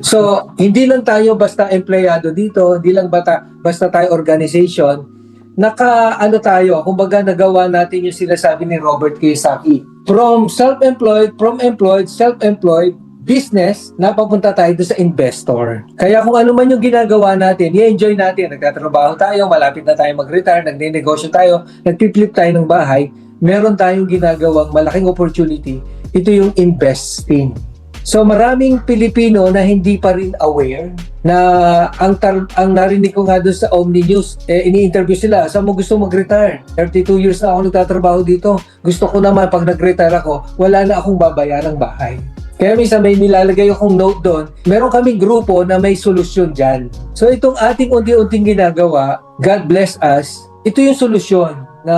So, hindi lang tayo basta empleyado dito, hindi lang basta tayo organization, ano tayo, kumbaga nagawa natin yung sinasabi ni Robert Kiyosaki. From employed, self-employed, business, napapunta tayo doon sa investor. Kaya kung ano man yung ginagawa natin, i-enjoy natin. Nagtatrabaho tayo, malapit na tayo mag-retire, nagne-negosyo tayo, nagpiplip tayo ng bahay, meron tayong ginagawang malaking opportunity. Ito yung investing. So maraming Pilipino na hindi pa rin aware na ang narinig ko nga doon sa Omni News, ini-interview sila, saan mo gusto mag-retire? 32 years na ako nagtatrabaho dito. Gusto ko naman pag nag-retire ako, wala na akong babayarang bahay. Kaya minsan may nilalagay akong note doon, meron kaming grupo na may solusyon dyan. So itong ating unti-unting ginagawa, God bless us, ito yung solusyon na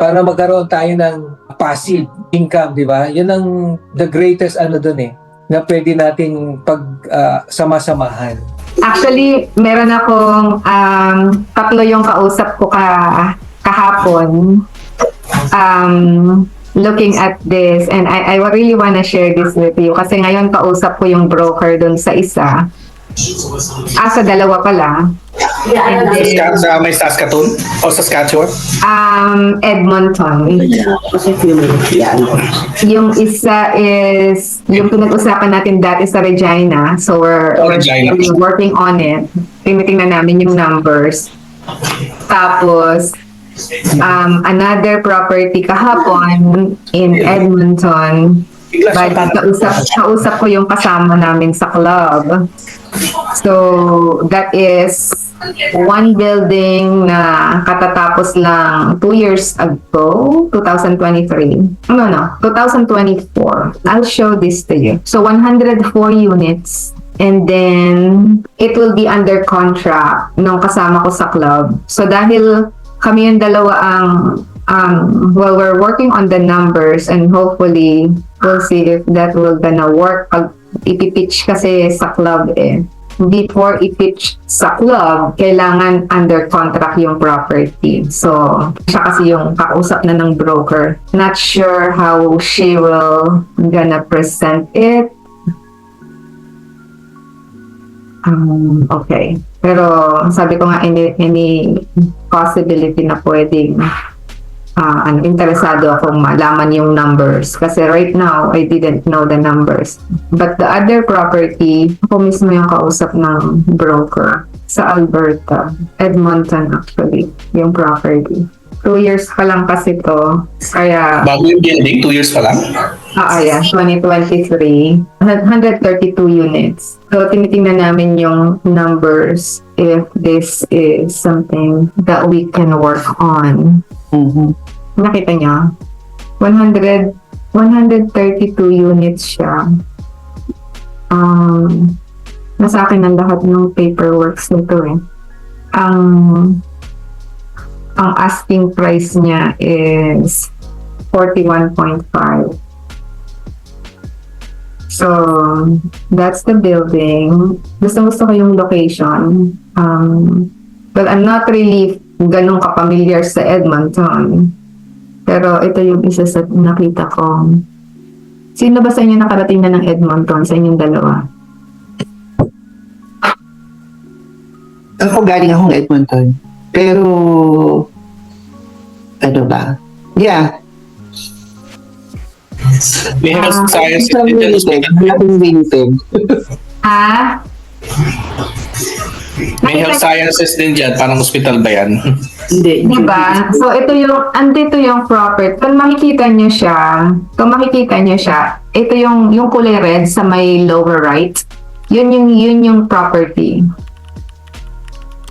para magkaroon tayo ng passive income, di ba? Yan ang the greatest doon na pwede nating sama-samahan. Actually, meron akong tatlo yung kausap ko kahapon. Looking at this, and I really wanna share this with you kasi ngayon kausap ko yung broker dun sa isa. Sa dalawa pala. And then, Sa may Saskatoon o Saskatchewan? Edmonton. Yung isa is yung pinag-usapan natin dati sa Regina. So we're working on it. Tinitingnan namin yung numbers. Tapos another property kahapon in Edmonton. But kausap ko yung kasama namin sa club. So that is one building na katatapos lang 2 years ago, 2023. No, 2024. I'll show this to you. So 104 units. And then, it will be under contract nung kasama ko sa club. So dahil kami yung dalawa we're working on the numbers and hopefully we'll see if that will gonna work pag ipipitch kasi sa club Before i-pitch sa club, kailangan under contract yung property. So, siya kasi yung kausap na ng broker. Not sure how she will gonna present it. Okay. Pero sabi ko nga, any possibility na pwedeng interesado akong malaman yung numbers. Kasi right now, I didn't know the numbers. But the other property, ako mismo yung kausap ng broker sa Alberta. Edmonton actually, yung property. 2 years pa lang kasi to. Kaya... Bago yung building, 2 years pa lang? Yeah, 2023. 132 units. So, tinitingnan namin yung numbers if this is something that we can work on. Nakita niya? 132 units siya. Nasa akin ang lahat ng paperworks nito ang asking price niya is 41.5. So, that's the building. Gusto ko yung location. But I'm not really ganun kapamilyar sa Edmonton. Pero ito yung isa sa nakita ko. Sino ba sa inyo nakarating na ng Edmonton sa inyong dalawa? Ako galing akong Edmonton. Pero, ano ba? Yeah. May health science din dyan. Ha? May health sciences din dyan. Parang hospital ba yan? Hindi. Diba? So, andito yung property. Kung makikita nyo siya, ito yung kulay red sa may lower right. Yun yung property.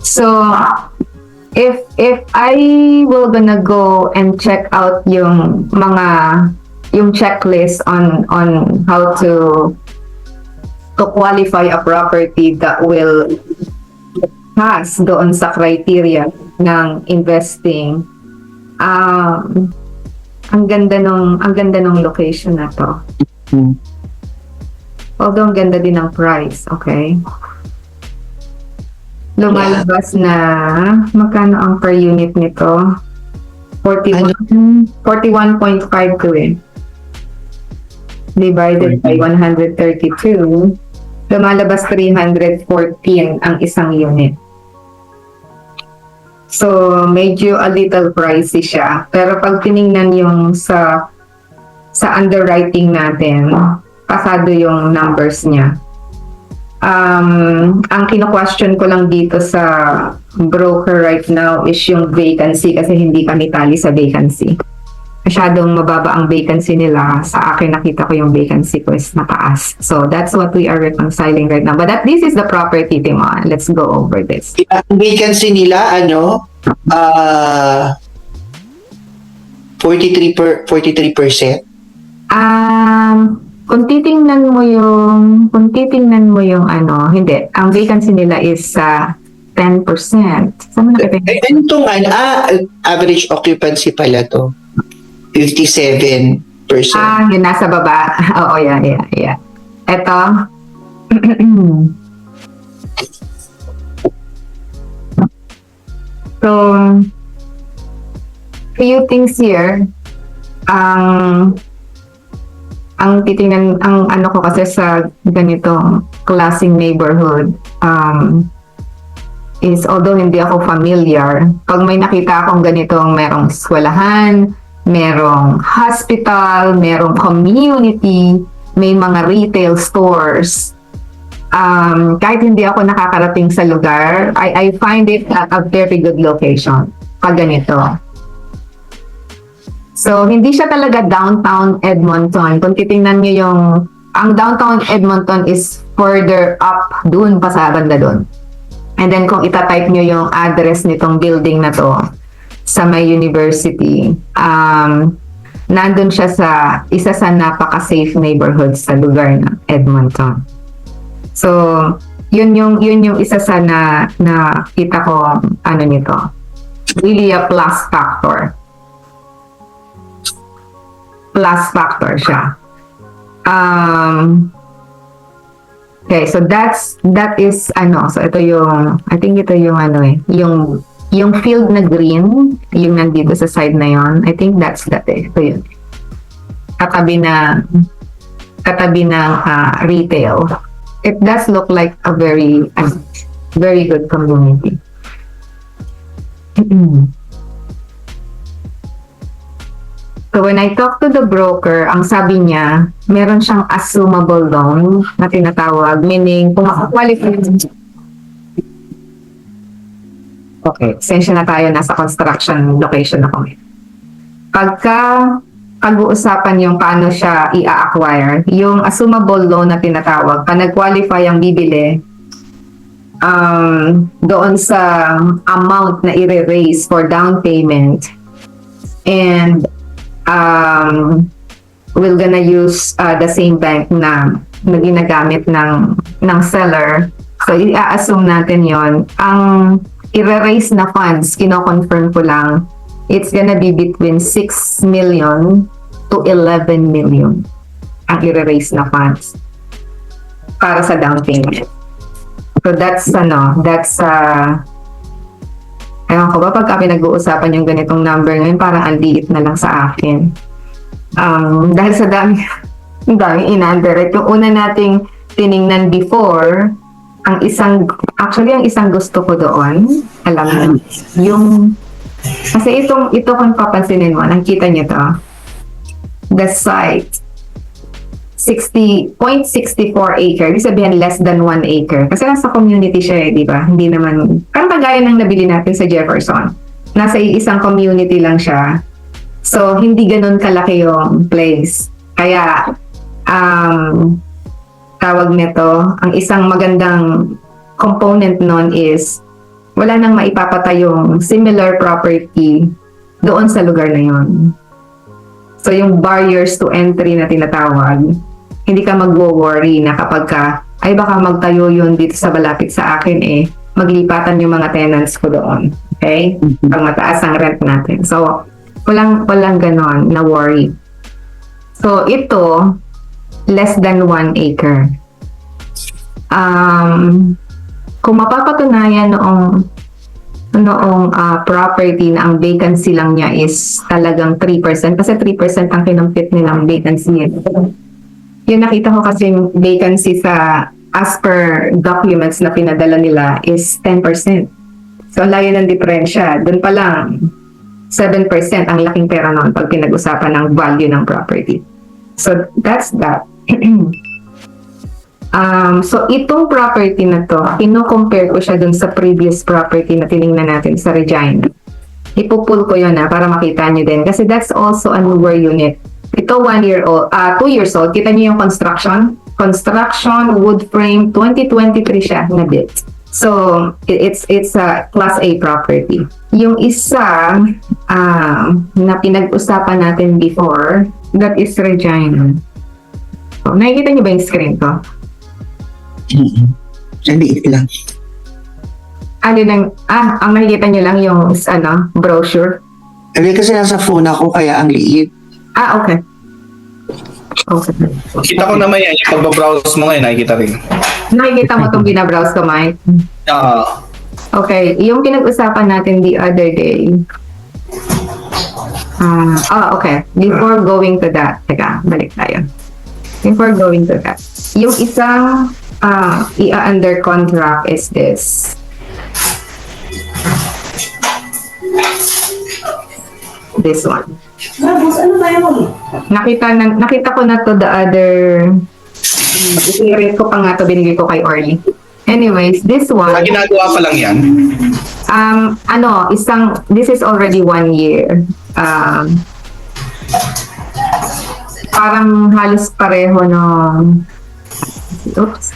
So, if I will gonna go and check out yung checklist on how to qualify a property that will pass doon sa criteria ng investing, ang ganda nung location na to. Although ang ganda din ng price, okay? Lumalabas na magkano ang per unit nito? 41.5 to Divided by 132. lumalabas 314 ang isang unit. So, medyo a little pricey siya. Pero pag tiningnan yung sa underwriting natin, pasado yung numbers niya. Ang kino-question ko lang dito sa broker right now is yung vacancy kasi hindi kami tali sa vacancy. Masyadong mababa ang vacancy nila. Sa akin, nakita ko yung vacancy ko is mataas. So, that's what we are reconciling right now. But this is the property, Timon. Let's go over this. Ang vacancy nila, 43%. Kung titingnan mo yung hindi. Ang vacancy nila is 10%. Saan mo nakita yun? Ano itong, average occupancy pala to? 57%. Yun nasa baba. Oo, yeah. Ito. So, few things here. Ang titingnan, ang ano ko kasi sa ganitong klaseng neighborhood, is although hindi ako familiar, pag may nakita akong ganitong merong eskwelahan, merong hospital, merong community, may mga retail stores. Kahit hindi ako nakakarating sa lugar, I find it a very good location pag ganito. So, hindi siya talaga downtown Edmonton. Kung titingnan nyo ang downtown Edmonton is further up dun pa sa banda dun. And then kung itatype nyo yung address nitong building na to, sa may university, nandun siya sa isa sa napaka-safe neighborhoods sa lugar ng Edmonton. So, yun yung isa sa nakita ko nito. Really a plus factor. Plus factor siya. Okay, so that is so ito yung, I think ito yung yung field na green, yung nandito sa side na yon, I think that's that ito yun. Katabi ng retail. It does look like a very good community. So when I talk to the broker, ang sabi niya, meron siyang assumable loan na tinatawag, meaning kung makakwalify. Okay, sensya na tayo, nasa construction location ako. Pag-uusapan yung paano siya i-acquire, yung assumable loan na tinatawag, pag nag-qualify ang bibili, doon sa amount na i-raise for down payment, and we're gonna use the same bank na ginagamit ng seller. So, i-assume natin yon. Ang i-raise na funds, kino-confirm ko lang, it's gonna be between 6 million to 11 million ang i-raise na funds para sa down payment. So, that's ewan ko ba, pagka pinag-uusapan yung ganitong number ngayon, parang ang liit na lang sa akin. Dahil sa daming in-underwrite. Yung una nating tiningnan before, ang isang gusto ko doon, alam mo, kasi ito kung papansinin mo, nakita niyo to, the site, 0.64 acre, ibig sabihin less than 1 acre. Kasi nasa community siya di ba? Hindi naman, parang kagaya ng nabili natin sa Jefferson. Nasa isang community lang siya. So, hindi ganun kalaki yung place. Kaya, tawag nito, ang isang magandang component nun is, wala nang maipapatayong similar property doon sa lugar na yun. So, yung barriers to entry na tinatawag, hindi ka magwo-worry na kapag ay baka magtayo yun dito sa malapit sa akin maglipatan yung mga tenants ko doon. Okay? Pag mataas ang rent natin. So, walang ganon na worry. So, ito, less than 1 acre. Kung mapapatunayan noong property na ang vacancy lang niya is talagang 3%, kasi 3% ang kinumpit nilang vacancy. Yung nakita ko kasi vacancy sa as per documents na pinadala nila is 10%. So, ang layo ng diferensya. Doon pa lang, 7% ang laking pera noon pag pinag-usapan ng value ng property. So, that's that. So, itong property na to, ino-compare ko siya dun sa previous property na tiningnan natin sa Regina. Ipupull ko yun para makita nyo din. Kasi that's also a newer unit. Ito 2 years old. Kita nyo yung construction. Construction, wood frame, 2023 siya na built. So, it's a Class A property. Yung isa na pinag-usapan natin before, that is Regina. So, nakikita nyo ba yung screen ko? Liit lang. Ang nakikita nyo lang yung brochure. Kasi nasa phone ako, kaya ang liit. Okay. Okay. Kita ko naman yan, yung pagbabrowse mo ngayon, nakikita rin. Nakikita mo itong binabrowse ko, Mike? Okay, yung pinag-usapan natin the other day. Okay. Before going to that, teka, balik tayo. Before going to that, yung isang under contract is this. This one. Nakita ko na to the other. I-rate ko pa nga to, binigay ko kay Orly. Anyways, this one. Ginagawa pa lang yan. This is already 1 year. Parang halos pareho no. Oops.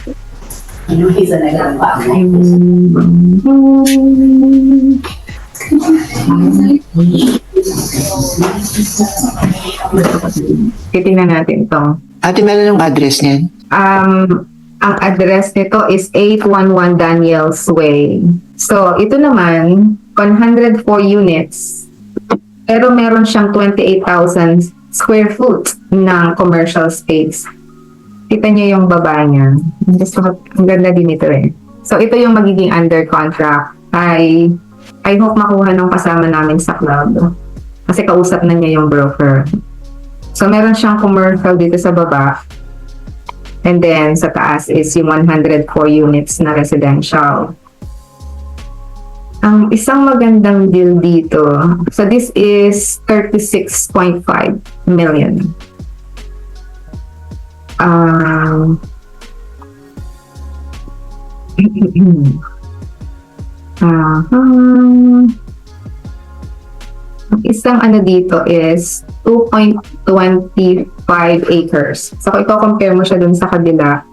Titingnan natin to. Ate, meron yung address niyan? Ang address nito is 811 Daniels Way. So, ito naman, 104 units. Pero meron siyang 28,000 square foot ng commercial space. Kita niyo yung baba niya. Ang ganda din ito eh. So, ito yung magiging under contract. I hope makuha nung kasama namin sa club. Kasi kausap na niya yung broker. So, meron siyang commercial dito sa baba. And then, sa taas is yung 104 units na residential. Ang isang magandang deal dito, so this is 36.5 million. Ang isang dito is 2.25 acres. So, kung i-compare mo siya dun sa kabila,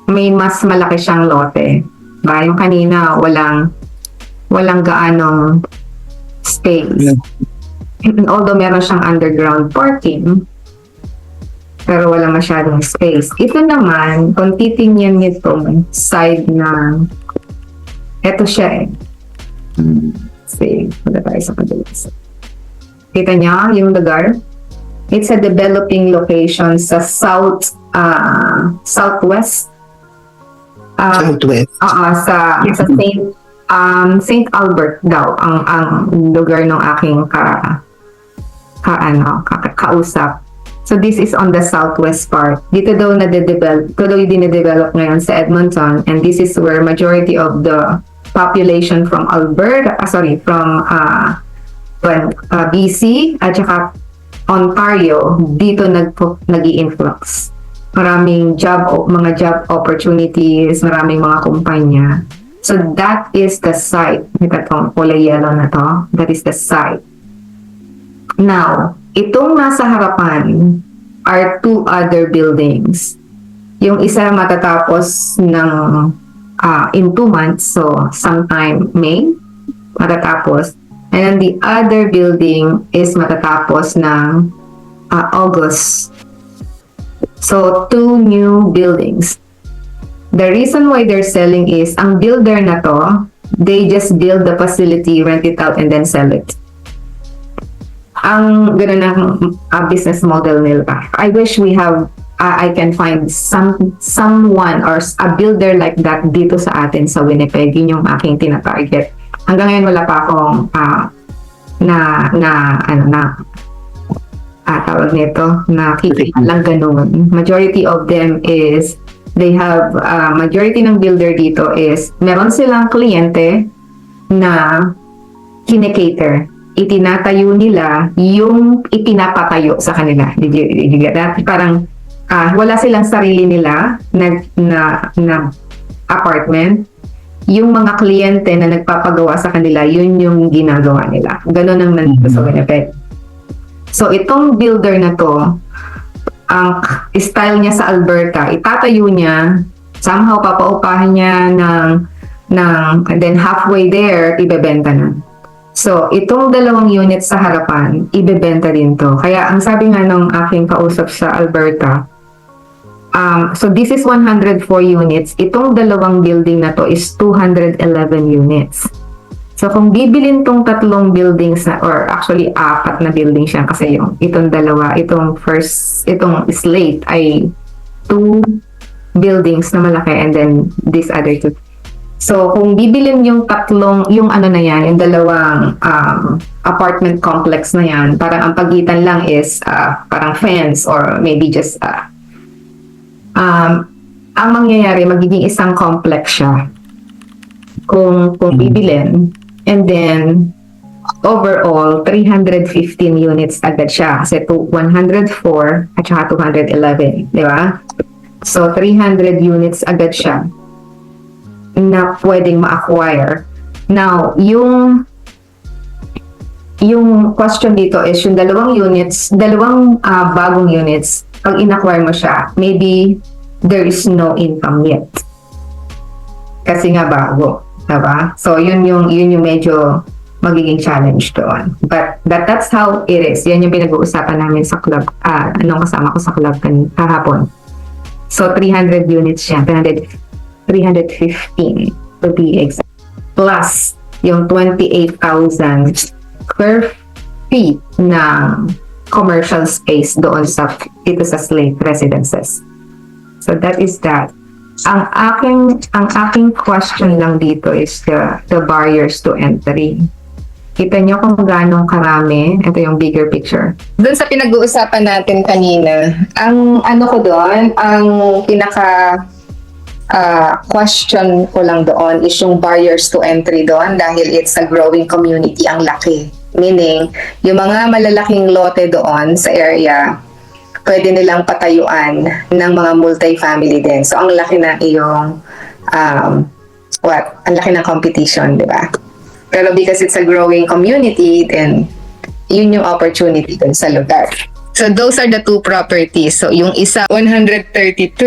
may mas malaki siyang lote. Yung kanina, walang gaanong space. And although meron siyang underground parking, pero wala masyadong space. Ito naman, kung titingnan nitong side na, eto siya eh. See, wala tayo sa kadalas. Kita niya yung lugar? It's a developing location sa southwest. Southwest. Sa St. Albert daw ang lugar ng aking kausap. So this is on the southwest part. Dito daw dine-develop ngayon sa Edmonton, and this is where majority of the population from BC at saka Ontario dito nag-i-influx. Maraming mga job opportunities, maraming mga kumpanya. So that is the site. Itong kulay yellow na to. That is the site. Now, itong nasa harapan are 2 other buildings. Yung isa matatapos ng in 2 months, so sometime May matatapos. And then the other building is matatapos ng August. So, 2 new buildings. The reason why they're selling is, ang builder na to, they just build the facility, rent it out, and then sell it. Ang ganun ang business model nila. I wish I can find someone or a builder like that dito sa atin sa Winnipeg. Yun yung aking tina-target. Hanggang ngayon wala pa akong tawag nito, nakikita lang ganun. Majority of them is they have, majority ng builder dito is, meron silang kliyente na kinekater. Itinatayo nila yung ipinapatayo sa kanila. Did you get that? Parang, wala silang sarili nila na apartment. Yung mga kliyente na nagpapagawa sa kanila, yun yung ginagawa nila. Ganon ang nandito sa Winnipeg. So, itong builder na to, ang style niya sa Alberta, itatayo niya, somehow papaupahan niya and then halfway there, ibebenta na. So, itong 2 units sa harapan, ibebenta din to. Kaya, ang sabi nga nung aking kausap sa Alberta, so this is 104 units. Itong 2 building na to is 211 units. So, kung bibilin tong 3 buildings na, or actually 4 na building siya kasi itong itong slate ay 2 buildings na malaki and then this other 2. So, kung bibilin yung 2 yung 2 apartment complex na yan, parang ang pagitan lang is parang fence or maybe just ang mangyayari, magiging isang complex siya kung bibilin. And then, overall, 315 units agad siya. Kasi 104 at saka 211. Di ba? So, 300 units agad siya na pwedeng ma-acquire. Now, yung question dito is yung 2 units, 2 bagong units, pag in-acquire mo siya, maybe there is no income yet. Kasi nga bago. Diba? So, yun yung medyo magiging challenge doon. But that's how it is. Yan yung pinag-uusapan namin sa club, anong kasama ko sa club kahapon. So, 300 units siya. 315 to be exact. Plus, yung 28,000 square feet na commercial space doon dito sa Slate Residences. So, that is that. Ang aking question lang dito is the barriers to entry. Kita nyo kung gano'ng karami. Ito yung bigger picture. Doon sa pinag-uusapan natin kanina, ang question ko lang doon is yung barriers to entry doon dahil it's a growing community, ang laki. Meaning, yung mga malalaking lote doon sa area, pwede nilang patayuan ng mga multi-family din. So, ang laki na iyong, ang laki ng competition, di ba? Pero because it's a growing community, then yun yung opportunity dun sa lugar. So, those are the 2 properties. So, yung isa, 132.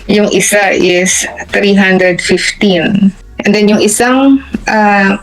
Yung isa is 315. And then, yung isang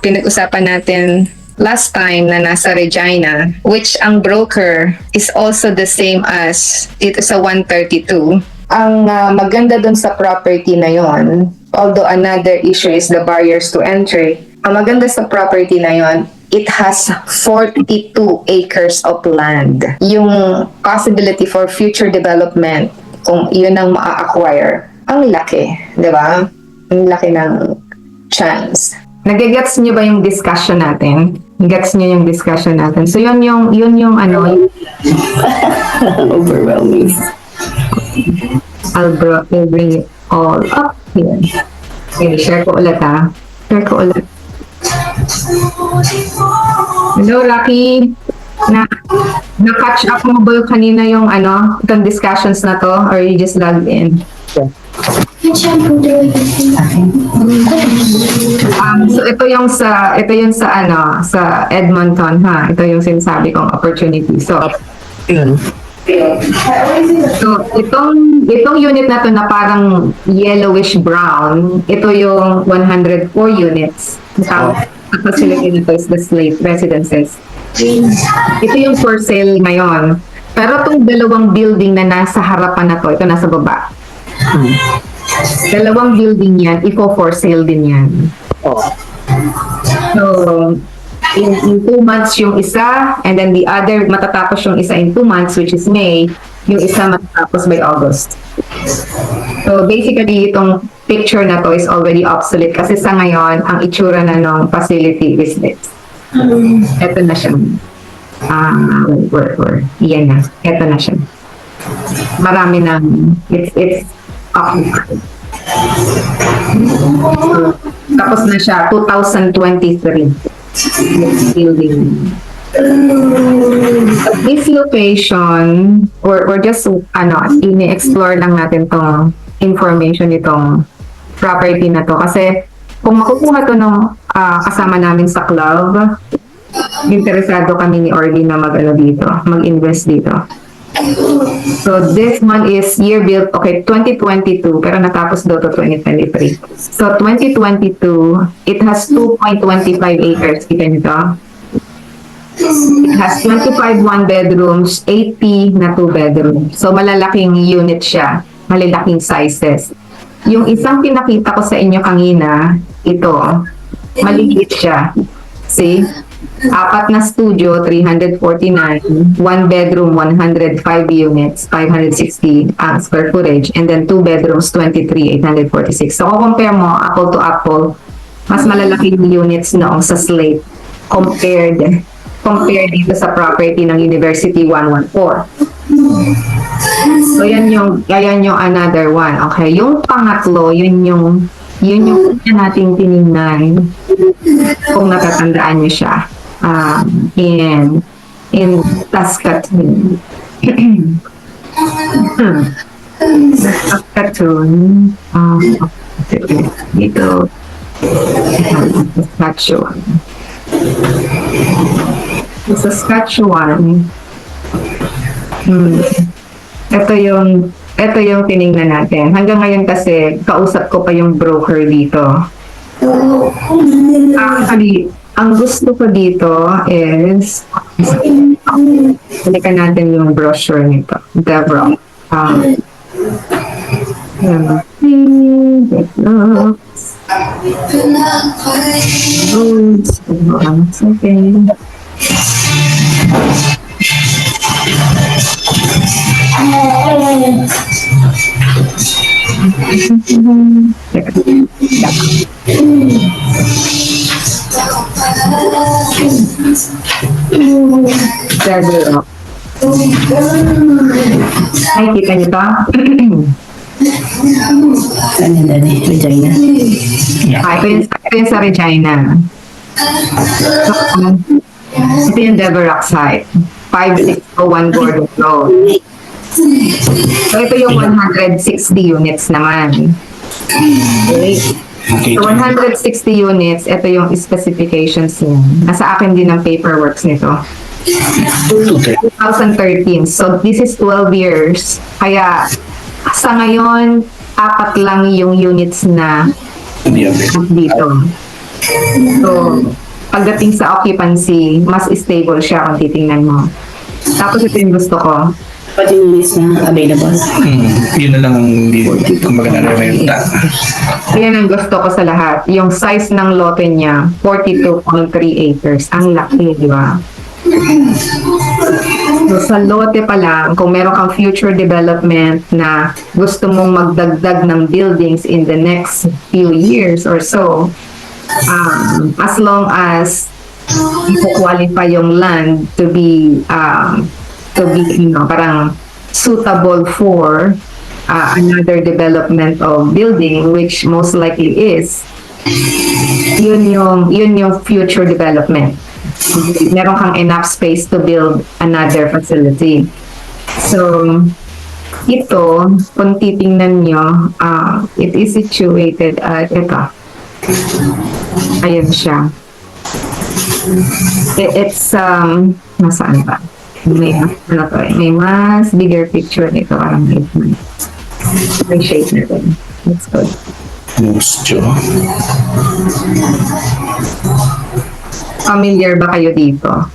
pinag-usapan natin last time na nasa Regina, which ang broker is also the same as dito sa 132. Ang maganda dun sa property na yon, although another issue is the barriers to entry, ang maganda sa property na yon, it has 42 acres of land. Yung possibility for future development, kung yun ang ma-acquire, ang laki, di ba? Ang laki ng chance. Nagigets niyo ba yung discussion natin? Gets niyo yung discussion natin? So yun yung Overwhelming. I'll bring it all up here. Okay, share ko ulit. Hello, Rocky. Na-catch up mo ba kanina yung itong discussions na to or you just logged in? So ito yung sa Edmonton ha. Ito yung sinasabi kong opportunity. So itong unit na to na parang yellowish brown, ito yung 104 units. Tapos silagay nito is the Slate Residences. Ito yung for sale ngayon. Pero itong 2 building na nasa harapan na to, ito nasa baba. 2 building yan, for sale din yan. So, in 2 months yung isa, and then the other, matatapos yung isa in 2 months, which is May, yung isa matatapos by August. So, basically, itong picture na to is already obsolete kasi sa ngayon, ang itsura na ng facility is this. Ito na siya. Yan na. Ito na siya. Marami na, it's occupied. Tapos na siya, 2023. Building. At this location, or just, ini-explore lang natin tong information nitong property na to. Kasi, kung makukuha to ng kasama namin sa club, interesado kami ni Orly na mag-invest dito. So, this one is year built, 2022, pero natapos daw to 2023. So, 2022, it has 2.25 acres. Kita nito? It has 25 one bedrooms, 80 na 2 bedrooms. So, malalaking unit siya. Malalaking sizes. Yung isang pinakita ko sa inyo kanina, ito, maliit siya. See? 4 na studio, 349. 1 bedroom, 105 units, 560 square footage. And then 2 bedrooms, 23, 846. So, kung compare mo, apple to apple, mas malalaking units noong sa Slate compared dito sa property ng University 114. So, yan yung another one. Okay, yung pangatlo, yun yung nating tinignan kung natatandaan niyo siya. In Saskatoon. Saskatoon. Dito. Saskatchewan. Saskatchewan. Ito yung tinignan natin. Hanggang ngayon kasi, kausap ko pa yung broker dito. Actually, ang gusto ko dito is balikan natin yung brochure nito. Devrock. Devrock. Ay, kita niyo ba? Ano na Regina? Ito yung sa Regina. Ito yung Devrock site. 5601 Gordon Road. So, ito yung 160 units naman. Okay. So, 160 units, ito yung specifications niya. Nasa akin din ang paperworks nito. 2013. So, this is 12 years. Kaya, sa ngayon, 4 lang yung units na dito. So, pagdating sa occupancy, mas stable siya kung titingnan mo. Tapos ito yung gusto ko. Pati yung list na available. Yun na lang ang hindi kumbaga na-renta. Yan ang gusto ko sa lahat. Yung size ng lote niya, 42.3 acres. Ang laki, di ba? So, sa lote pa lang, kung meron kang future development na gusto mong magdagdag ng buildings in the next few years or so, as long as qualify yung land to be parang suitable for another development of building, which most likely is, yun yung future development. Meron kang enough space to build another facility. So, ito, kung titingnan nyo, it is situated at ito. Ayan siya. It's, nasaan ba? May mas bigger picture nito. Parang may shape na rin. Let's go. Gusto. Familiar ba kayo dito?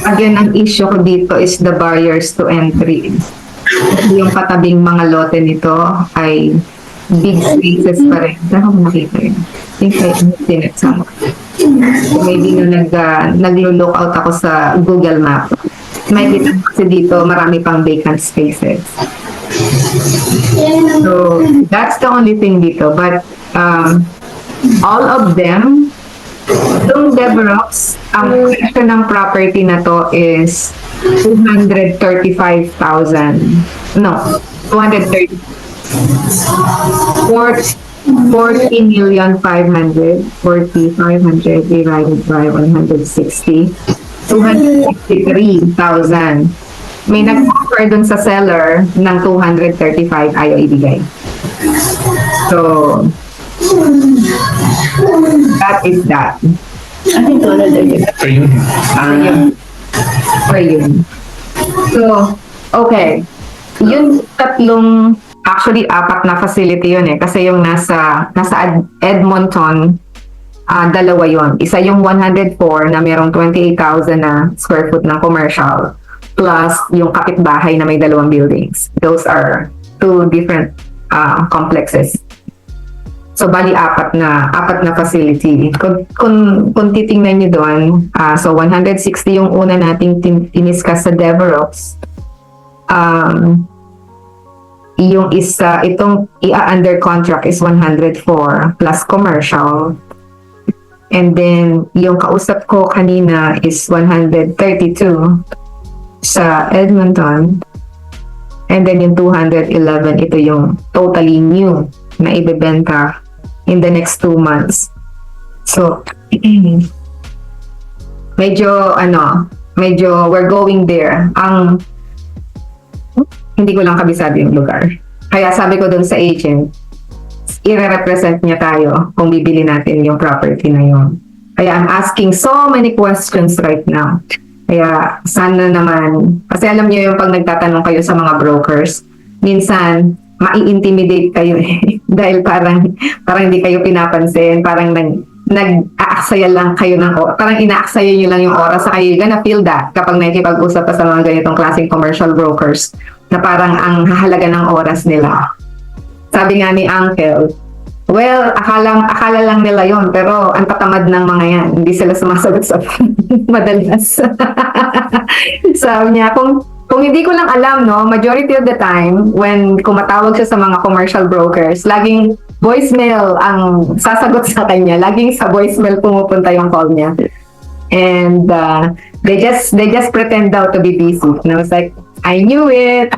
Again, ang issue ko dito is the barriers to entry. Yung katabing mga lote nito ay big spaces pa rin. Saan ko nakita yun? I think I seen it somewhere. So maybe naglo-look out ako sa Google Map. May kita kasi dito marami pang vacant spaces. So that's the only thing dito. But all of them Yung Deverox, ang presyo ng property na to is 235,000. No, 230. 40,500,000. 40,500 divided by 160. 263,000. May nag-offer dun sa seller ng 235, ayaw ibigay. So, that is that. Ano yung total dagdag? Per unit. Per yun. So, okay. Yung tatlong, actually, 4 na facility yun eh. Kasi yung nasa Edmonton, dalawa yun. Isa yung 104 na merong 28,000 na square foot ng commercial. Plus yung kapitbahay na may 2 buildings. Those are 2 different complexes. So, bali 4 na facility. Kung titingnan nyo doon, so 160 yung una nating tiniskas sa Deverox. Yung isa, itong under contract is 104 plus commercial. And then, yung kausap ko kanina is 132 sa Edmonton. And then yung 211, ito yung totally new na ibebenta in the next 2 months. So, medyo we're going there. Hindi ko lang kabisado yung lugar. Kaya sabi ko dun sa agent, i-represent niya tayo kung bibili natin yung property na yun. Kaya I'm asking so many questions right now. Kaya sana naman, kasi alam niyo yung pag nagtatanong kayo sa mga brokers, minsan mai-intimidate kayo eh. Dahil parang hindi kayo pinapansin, parang nag-aaksaya lang kayo parang inaaksaya niyo lang yung oras sa kayo. You're gonna feel that kapag nakikipag-usap ka sa mga ganitong klaseng commercial brokers na parang ang hahalaga ng oras nila. Sabi nga ni Uncle, well, akala lang nila yon, pero ang tatamad ng mga yan. Hindi sila sumasagot sa madalas. Sabi niya, kung hindi ko lang alam, no, majority of the time, when kumatawag siya sa mga commercial brokers, laging voicemail ang sasagot sa kanya. Laging sa voicemail pumupunta yung call niya. And they just pretend daw to be busy. And I was like, I knew it.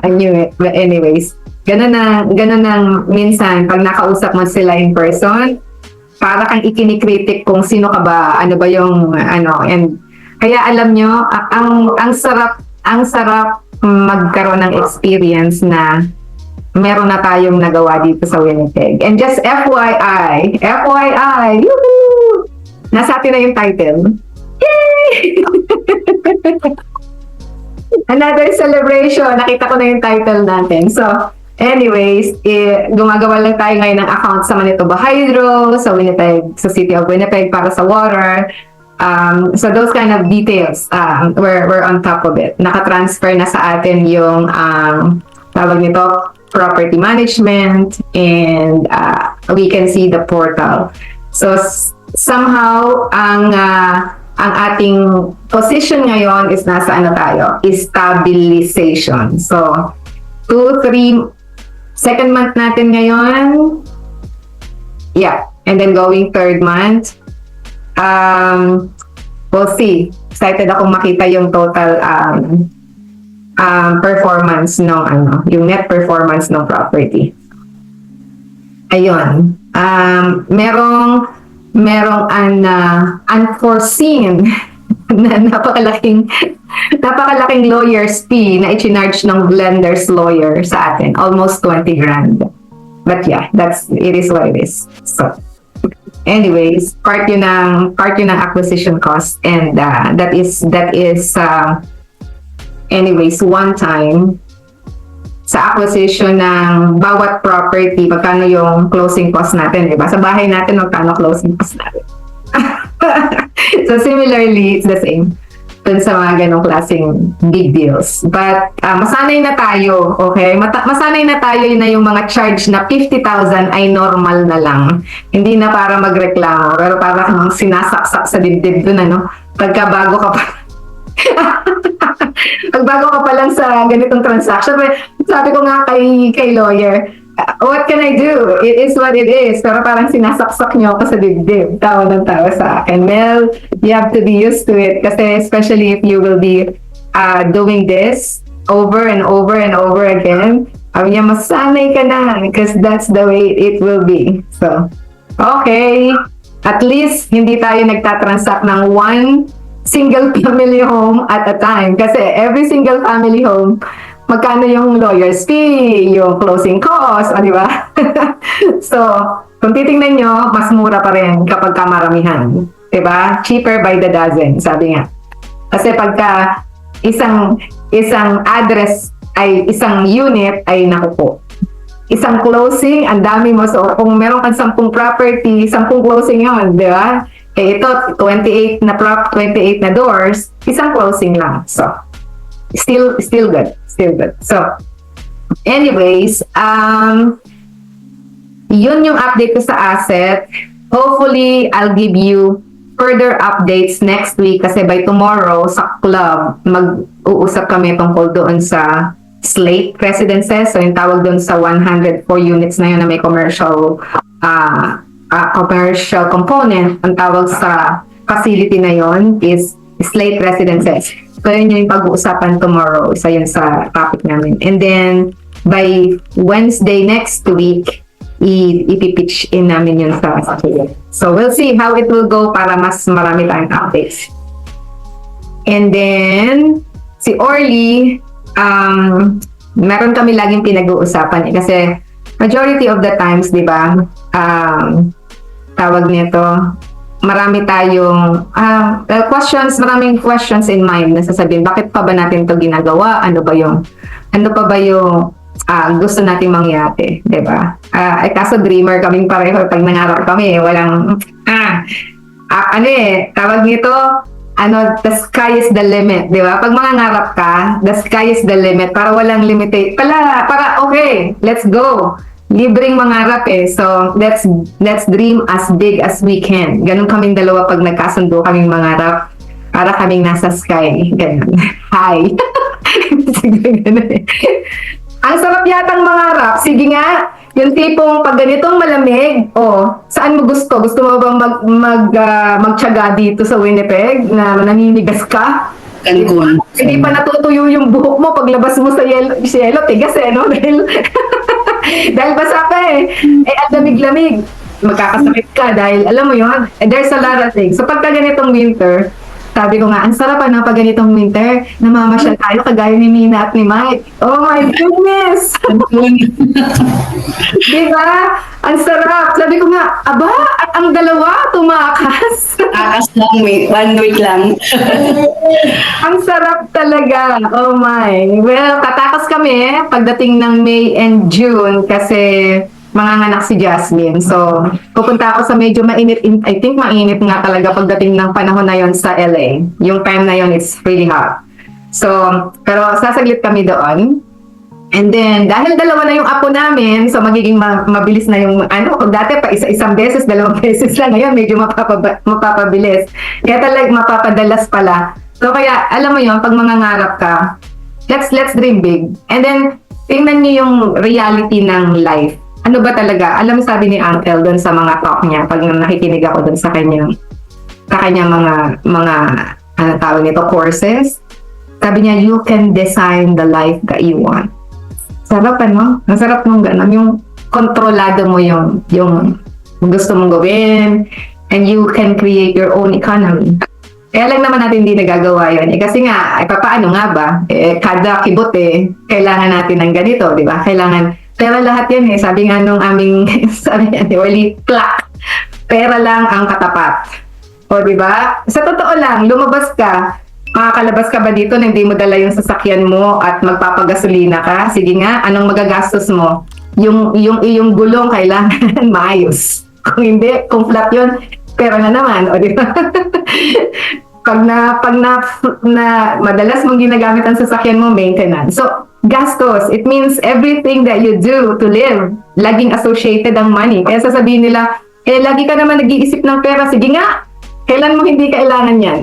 But anyways, ganun ang minsan, pag nakausap mo sila in person, para kang ikinikritik kung sino ka ba, ano ba yung, and kaya alam nyo, ang sarap magkaroon ng experience na meron na tayong nagawa dito sa Winnipeg. And just FYI, yoo-hoo! Nasa atin na yung title. Yay! Another celebration. Nakita ko na yung title natin. So, anyways, gumagawa lang tayo ngayon ng account sa Manitoba Hydro, sa Winnipeg, sa City of Winnipeg para sa water. So those kind of details, we're on top of it. Nakatransfer na sa atin yung tawag nito, property management, and we can see the portal. So somehow ang ating position ngayon is nasa stabilization. So 2-3 second month natin ngayon. Yeah, and then going 3rd month. We'll see. Excited akong makita yung total performance ng yung net performance ng property. Ayun. Merong unforeseen na napakalaking lawyer's fee na i-charge ng lender's lawyer sa atin. Almost 20 grand. But yeah, it is what it is. So, anyways, part yun ng acquisition cost, and that is anyways, one time sa acquisition ng bawat property, magkano yung closing cost natin, diba? Sa bahay natin, magkano closing cost natin. So similarly, it's the same dun sa mga ganong klaseng big deals. But masanay na tayo, okay? Masanay na tayo na yung mga charge na 50,000 ay normal na lang. Hindi na para magreklamo, pero para kang sinasaksak sa dibdib dun, pagkabago ka pa. Pagbago ka pa lang sa ganitong transaction, sabi ko nga kay lawyer, what can I do? It is what it is. Pero parang sinasaksak niyo ako sa dibdib. Tawa ng tawa sa akin. Well, you have to be used to it. Kasi especially if you will be doing this over and over and over again, niya, masanay ka na because that's the way it will be. So, okay. At least, hindi tayo nagtatransact ng one single family home at a time. Kasi every single family home, magkano yung lawyer's fee, yung closing cost, di ba? So, kung titingnan nyo, mas mura pa rin kapag kamaramihan. Di ba? Cheaper by the dozen, sabi nga. Kasi pagka isang address ay isang unit, ay naku po. Isang closing, ang dami mo. So, kung meron kang 10 property, 10 closing yun, di ba? Eh, ito, 28 na doors, isang closing lang. So, still good. So, anyways, yun yung update ko sa asset. Hopefully, I'll give you further updates next week kasi by tomorrow sa club, mag-uusap kami tungkol doon sa slate residences. So, yung tawag doon sa 104 units na yun na may commercial component. Ang tawag sa facility na yun is slate residences. So, yun yung pag-uusapan tomorrow. Isa yun sa topic namin. And then, by Wednesday next week, ipipitch in namin yun sa club. So, we'll see how it will go para mas marami tayong updates. And then, si Orly, meron kami laging pinag-uusapan kasi majority of the times, di ba, tawag nito, marami tayong maraming questions in mind na sasabihin, bakit pa ba natin to ginagawa? Ano pa ba yung gusto nating mangyari, di ba? Kaso dreamer kaming pareho pag nangarap kami, walang tawag nito, the sky is the limit, di ba? Pag mangangarap ka, the sky is the limit, para walang limitate. Para okay, let's go. Libreng mangarap eh. So, let's dream as big as we can. Ganun kaming dalawa pag nagkasundo kaming mangarap. Para kaming nasa sky. Ganun. Hi. Ang sarap yatang mangarap. Sige nga, yung tipong pag ganitong malamig, saan mo gusto? Gusto mo bang magtiyaga dito sa Winnipeg na naninigas ka? Cancun. Hindi pa natutuyo yung buhok mo paglabas mo sa yelo, tigas eh, no? Dahil basa ka eh. Ang lamig-lamig. Magkakasakit ka dahil, alam mo yun, there's a lot of things. So pagka ganitong winter, sabi ko nga, ang sarap pag ganitong winter, namamasyal tayo kagaya ni Mina at ni Mike. Oh my goodness! Diba? Ang sarap. Sabi ko nga, aba, at ang dalawa tumakas. Akas lang, 1 week lang. Ang sarap talaga. Oh my. Well, tatakas kami pagdating ng May and June kasi manganganak si Jasmine. So, pupunta ako sa medyo mainit. I think mainit nga talaga pagdating ng panahon na yon sa LA. Yung time na yon is really hot. So, pero sasaglit kami doon. And then, dahil dalawa na yung apo namin, so magiging mabilis na yung, kung dati pa isang beses, 2 beses lang, ngayon medyo mapapabilis. Kaya talagang mapapadalas pala. So, kaya, alam mo yun, pag mangangarap ka, let's dream big. And then, tingnan niyo yung reality ng life. Ano ba talaga? Alam mo, sabi ni Uncle doon sa mga talk niya, pag nakikinig ako doon sa kanyang mga tawag nito, courses, sabi niya, you can design the life that you want. Sarap, ano? Masarap nung gano'n. Yung kontrolado mo yung gusto mong gawin, and you can create your own economy. Kaya lang naman natin hindi nagagawa yun. Kasi nga, paano nga ba? Kada kibot kailangan natin ng ganito, di ba? Pera lahat yan Sabi nga nung aming, sabi nga ni Wally, clock. Pera lang ang katapat. O, di ba? Sa totoo lang, lumabas ka, makakalabas ka ba dito na hindi mo dala yung sasakyan mo at magpapagasolina ka? Sige nga, anong magagastos mo? Yung iyong gulong kailangan maayos. Kung hindi, kung flat yun, pera na naman. O, di ba? pag na madalas mong ginagamit ang sasakyan mo, maintenance. So, gastos. It means everything that you do to live, laging associated ang money. Kaya sasabihin nila, lagi ka naman nag-iisip ng pera. Sige nga, kailan mo hindi kailangan yan?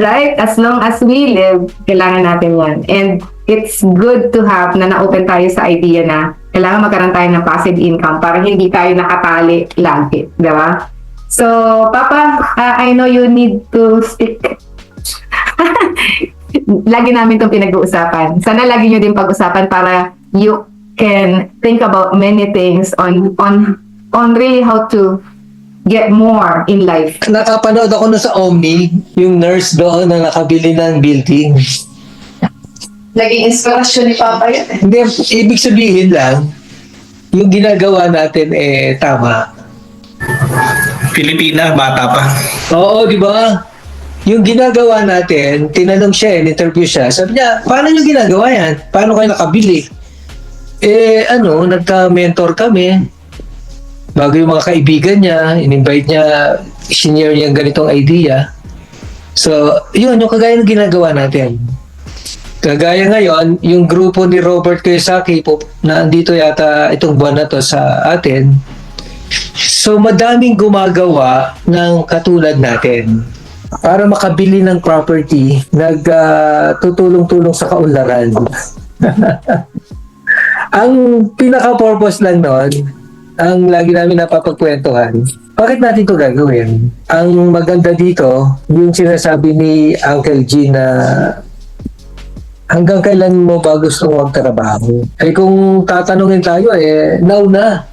Right? As long as we live, kailangan natin yan. And it's good to have na na-open tayo sa idea na Kailangan magkaroon tayo ng passive income para hindi tayo nakatali lagi, di ba? So, Papa, I know you need to speak. Lagi namin itong pinag-uusapan. Sana lagi nyo din pag-usapan para you can think about many things on really how to get more in life. Nakapanood ako sa Omni, yung nurse doon na nakabili ng building. Naging inspirasyon ni Papa yan. Hindi, ibig sabihin lang, yung ginagawa natin tama. Pilipina, bata pa. Oo, di ba? Yung ginagawa natin, tinanong siya, in-interview siya. Sabi niya, paano yung ginagawa yan? Paano kayo nakabili? Nagka-mentor kami. Bago yung mga kaibigan niya, in-invite niya, senior niya ganitong idea. So, yun, yung kagaya ng ginagawa natin. Kagaya ngayon, yung grupo ni Robert Kiyosaki na andito yata itong buwan na to sa atin. So, madaming gumagawa ng katulad natin para makabili ng property, nagtutulong-tulong sa kaunlaran. Ang pinaka-purpose lang nun, ang lagi namin napapagkwentuhan, bakit natin ito gagawin? Ang maganda dito, yung sinasabi ni Uncle G na hanggang kailan mo ba gustong magtrabaho? Kung tatanungin tayo, now na.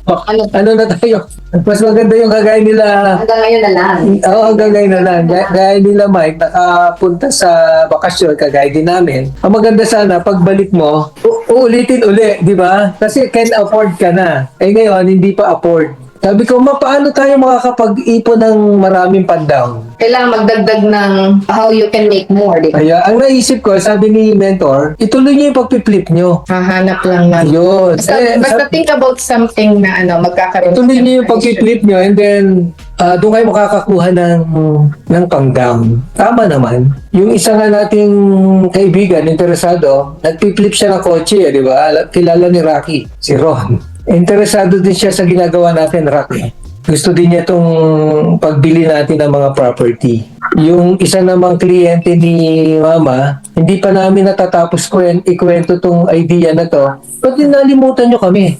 Ano na tayo? Mas maganda yung kagaya nila. Hanggang ngayon na lang. Oo, hanggang ngayon na lang. Gaya nila Mike, nakapunta sa bakasyon, kagaya din namin. Ang maganda sana, pagbalik mo, uulitin uli, di ba? Kasi can afford ka na. Ngayon, hindi pa afford. Sabi ko, paano tayo makakapag-ipon ng maraming pandown? Kailangan magdagdag ng how you can make more, di ba? Kaya, ang naisip ko, sabi ni mentor, ituloy niyo yung pagpiplip niyo. Hahanap lang na. Yun. Basta think about something na magkakaroon. Tuloy niyo yung pag-flip niyo and then doon kayo makakakuha ng pang-down. Tama naman. Yung isa nga nating kaibigan, interesado, nagpi-flip siya ng kotse, di ba? Kilala ni Rocky, si Ron. Interesado din siya sa ginagawa natin, Rocky. Gusto din niya itong pagbili natin ng mga property. Yung isa namang kliyente ni Mama, hindi pa namin natatapos ikwento tong idea na to. Ba't nalimutan nyo kami?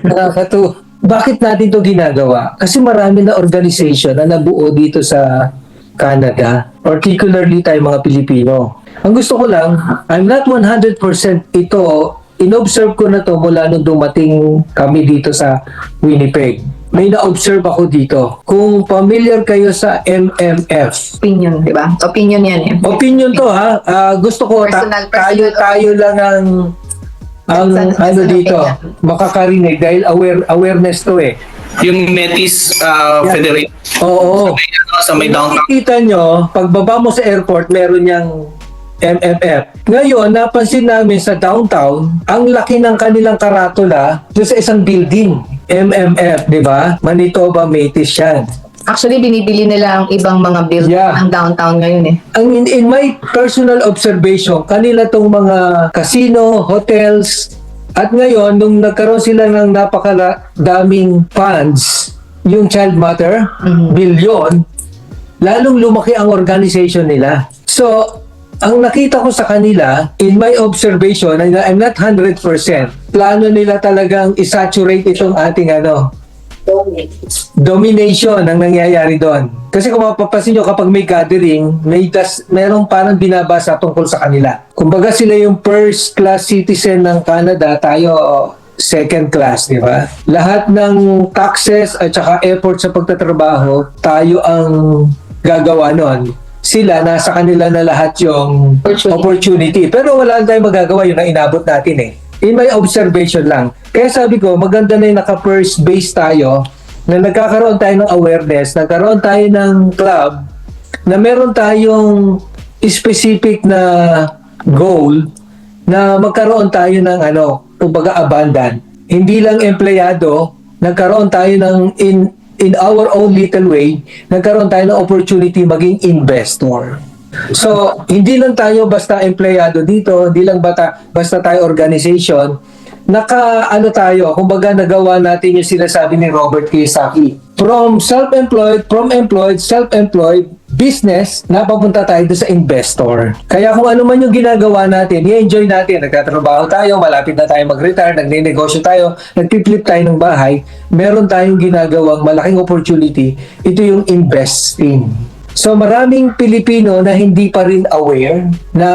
Nakakatuwa. Bakit natin to ginagawa? Kasi marami na organization na nabuo dito sa Canada, particularly tayo mga Pilipino. Ang gusto ko lang, I'm not 100% ito, inobserve ko na to mula nung dumating kami dito sa Winnipeg. May na-observe ako dito. Kung familiar kayo sa MMF. Opinion, di ba? Opinion yan eh. Opinion to ha. Gusto ko tayo lang ang ano dito makakarinig dahil awareness to eh. Yung Metis Federation. Oo. Sa may downtown. Kita nyo, pagbaba mo sa airport, meron niyang MMF. Ngayon, napansin namin sa downtown, ang laki ng kanilang karatula doon sa isang building. MMF, di ba? Manitoba Métis yan. Actually, binibili nila ang ibang mga building ng downtown ngayon eh. In my personal observation, kanila tong mga casino, hotels, at ngayon, nung nagkaroon sila ng napakadaming funds, yung Child Mother, billion, lalong lumaki ang organization nila. So, ang nakita ko sa kanila, in my observation, I'm not 100%, plano nila talagang isaturate itong ating domination ang nangyayari doon. Kasi kung mapapansin nyo, kapag may gathering, merong parang binabasa tungkol sa kanila. Kumbaga sila yung first class citizen ng Canada, tayo second class, di ba? Lahat ng taxes at saka effort sa pagtatrabaho, tayo ang gagawa nun. Sila, nasa kanila na lahat yung opportunity. Pero wala tayong magagawa, yun ang inabot natin eh. In my observation lang. Kaya sabi ko, maganda na yung naka-first base tayo, na nagkakaroon tayo ng awareness, nagkaroon tayo ng club, na meron tayong specific na goal, na magkaroon tayo ng kumbaga abundant. Hindi lang empleyado, nagkaroon tayo ng in our own little way, nagkaroon tayo ng opportunity maging investor. So, hindi lang tayo basta empleyado dito, hindi lang basta tayo organization, tayo, kumbaga nagawa natin yung sinasabi ni Robert Kiyosaki. From employed, self-employed, business, napapunta tayo doon sa investor. Kaya kung ano man yung ginagawa natin, i-enjoy natin. Nagtatrabaho tayo, malapit na tayo mag-retire, nagne-negosyo tayo, nagpiplip tayo ng bahay, meron tayong ginagawang malaking opportunity. Ito yung investing. So maraming Pilipino na hindi pa rin aware na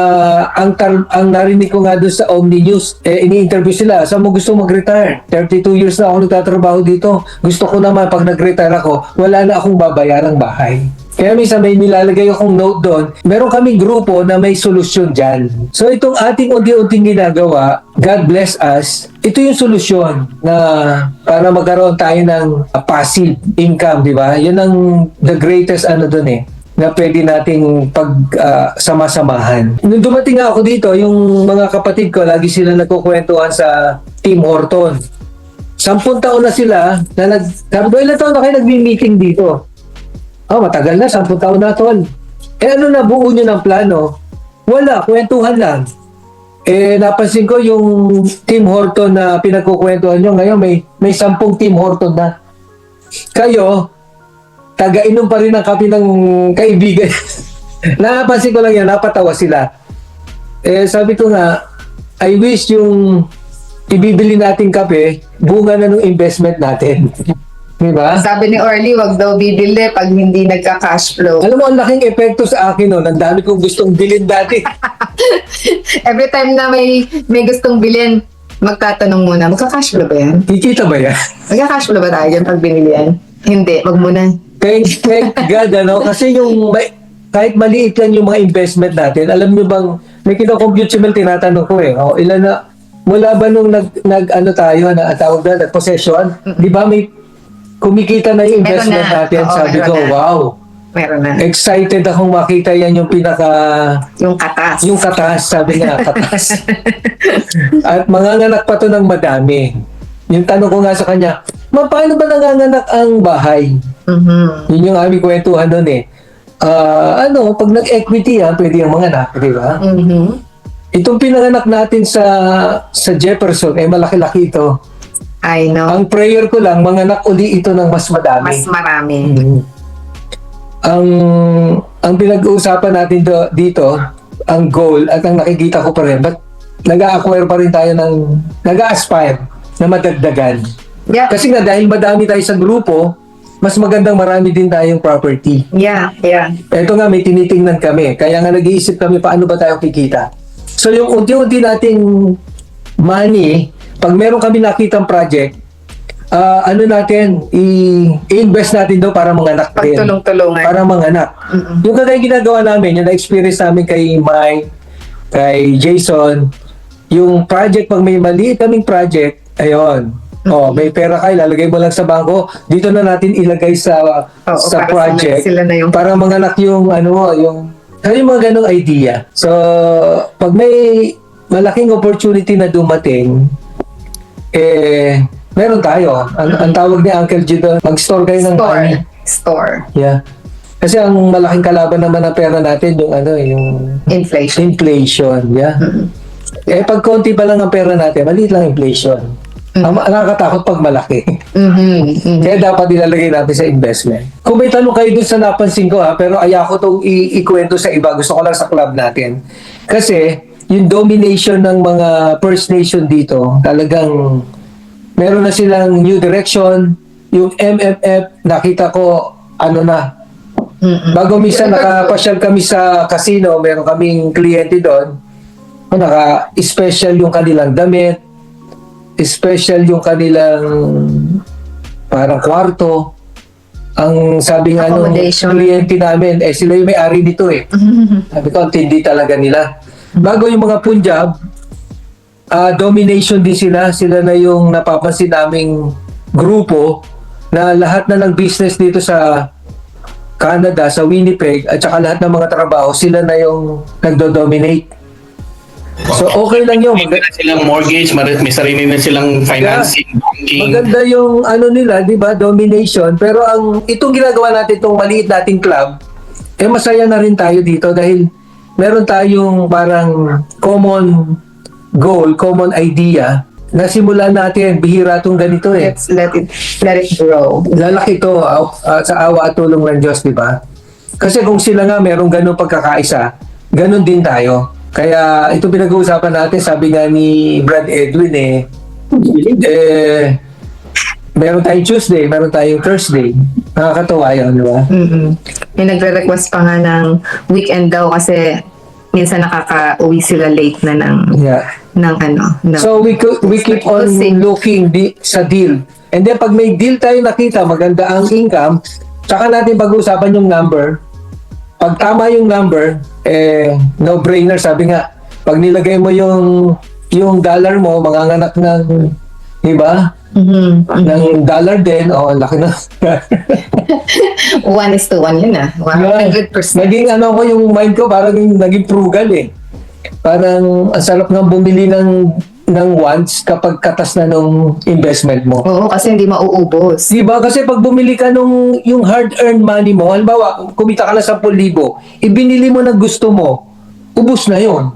ang narinig ko nga doon sa Omni News, ini-interview sila, saan mo gusto mag-retire? 32 years na ako nagtatrabaho dito. Gusto ko naman pag nag-retire ako, wala na akong babayarang bahay. Kaya minsan may nilalagay akong note doon, meron kaming grupo na may solusyon dyan. So itong ating unti-unting ginagawa, God bless us, ito yung solusyon na para magkaroon tayo ng passive income, di ba? Yun ang the greatest ano doon na pwede nating sama-samahan. Nung dumating ako dito, yung mga kapatid ko, lagi sila nagkukwentuhan sa Team Horton. 10 taon na sila, sabi ko, ilan taon na kayo nagmi-meeting dito? Matagal na, 10 taon na, tol. Ano na, buo nyo ng plano? Wala, kwentuhan lang. Napansin ko yung Team Horton na pinagkukwentuhan nyo, ngayon may 10 Team Horton na. Kayo, taga-inom pa rin ng kape ng kaibigan. Napansin ko lang yan, napatawa sila. Sabi ko nga, I wish yung ibibili nating kape, bunga na ng investment natin. Diba? Sabi ni Orly, wag daw bibili pag hindi nagka-cash flow. Alam mo, ang laking epekto sa akin nun. Ang dami kong gustong bilhin dati. Every time na may gustong bilhin, magtatanong muna, magka-cash flow ba yan? Kikita ba yan? Magka-cash flow ba tayo dyan pag binili yan? Hindi, wag muna. Thank God, ano? Kasi kahit maliit lang yung mga investment natin, alam nyo bang, may kinocompute si Mel, tinatanong ko ilan na, mula ba nung nag-ano tayo, na tawag na, nag-possession, di ba may kumikita na yung investment natin? Oo, Sabi ko, meron na. wow. Meron na. Excited akong makita yan yung Yung katas. yung katas, sabi nga, katas. At manganganak pa to ng madami. Yung tanong ko nga sa kanya, paano ba nanganganak ang bahay? Mhm. Yun yung aming kwentuhan nun pag nag-equity pwede yung manganak, di ba? Mhm. Itong pinanganak natin sa Jefferson, malaki-laki ito. I know. Ang prayer ko lang, manganak uli ito ng mas madami. Mas marami. Mhm. Ang pinag-uusapan natin dito, ang goal at ang nakikita ko pa rin, but nag-a-acquire pa rin tayo nag-a-aspire na madagdagan. Yeah. Kasi nga dahil madami tayo sa grupo, mas magandang marami din tayong property. Yeah. Ito nga, may tinitingnan kami. Kaya nga nag-iisip kami paano ba tayo kikita. So yung unti-unti nating money, pag meron kami nakitang project, i-invest natin doon para manganak din. Pagtulong-tulungan. Para manganak. Yung kagaya ginagawa namin, yung na-experience namin kay Mike, kay Jason, yung project, pag may maliit kaming project, ayun, may pera ka, ilalagay mo lang sa bangko, dito na natin ilagay sa para project sila na yung para manganak yung mga ganong idea. So, pag may malaking opportunity na dumating, meron tayo. Ang tawag ni Uncle G doon, mag-store kayo ng money. Store. Yeah. Kasi ang malaking kalaban naman ng pera natin, yung Inflation. yeah. Pag konti pa lang ang pera natin, maliit lang inflation. Ang nakakatakot pag malaki. Kaya dapat ilalagay natin sa investment. Kung may tanong kayo dun sa napansin ko pero ayoko itong ikwento sa iba. Gusto ko lang sa club natin. Kasi yung domination ng mga First Nation dito, talagang meron na silang new direction. Yung MMF, nakita ko, bago minsan nakapasyal kami sa casino, meron kaming kliyente doon. Naka-special yung kanilang damit, special yung kanilang parang kwarto. Ang sabi nga nung Accommodation. kliyente namin, sila yung may-ari nito Sabi ko, ang tindi talaga nila. Bago yung mga Punjab, domination din sila. Sila na yung napapansin naming grupo na lahat na ng business dito sa Canada, sa Winnipeg, at saka lahat ng mga trabaho, sila na yung nagdo-dominate. So okay lang yun. May silang mortgage, may sarili na silang financing, banking. Maganda yung nila, di ba, domination. Pero itong ginagawa natin, itong maliit nating club, masaya na rin tayo dito dahil meron tayong parang common goal, common idea na simulan natin. Bihira itong ganito Let's let it grow. Lalaki ito sa awa at tulong ng Diyos, di ba? Kasi kung sila nga merong ganun pagkakaisa, ganun din tayo. Kaya ito pinag-uusapan natin, sabi nga ni Brad Edwin meron tayong Tuesday, meron tayong Thursday. Nakakatawa yun, di ba? May nagre-request pa nga ng weekend daw kasi minsan nakaka-uwi sila late na Yeah. ng So we keep on looking sa deal. And then pag may deal tayo nakita, maganda ang income, tsaka natin pag-uusapan yung number. Pag tama yung number, no-brainer, sabi nga. Pag nilagay mo yung dollar mo, manganganak ng, di ba? Ng dollar din, laki na. 1:1 yun ah. 100%. Naging ko yung mind ko, parang naging frugal eh. Parang ang sarap nga bumili ng once kapag katas na nung investment mo. Oo, kasi hindi mauubos. Diba? Kasi pag bumili ka yung hard-earned money mo, halimbawa, kumita ka na 10,000, ibinili mo na gusto mo, ubus na yon.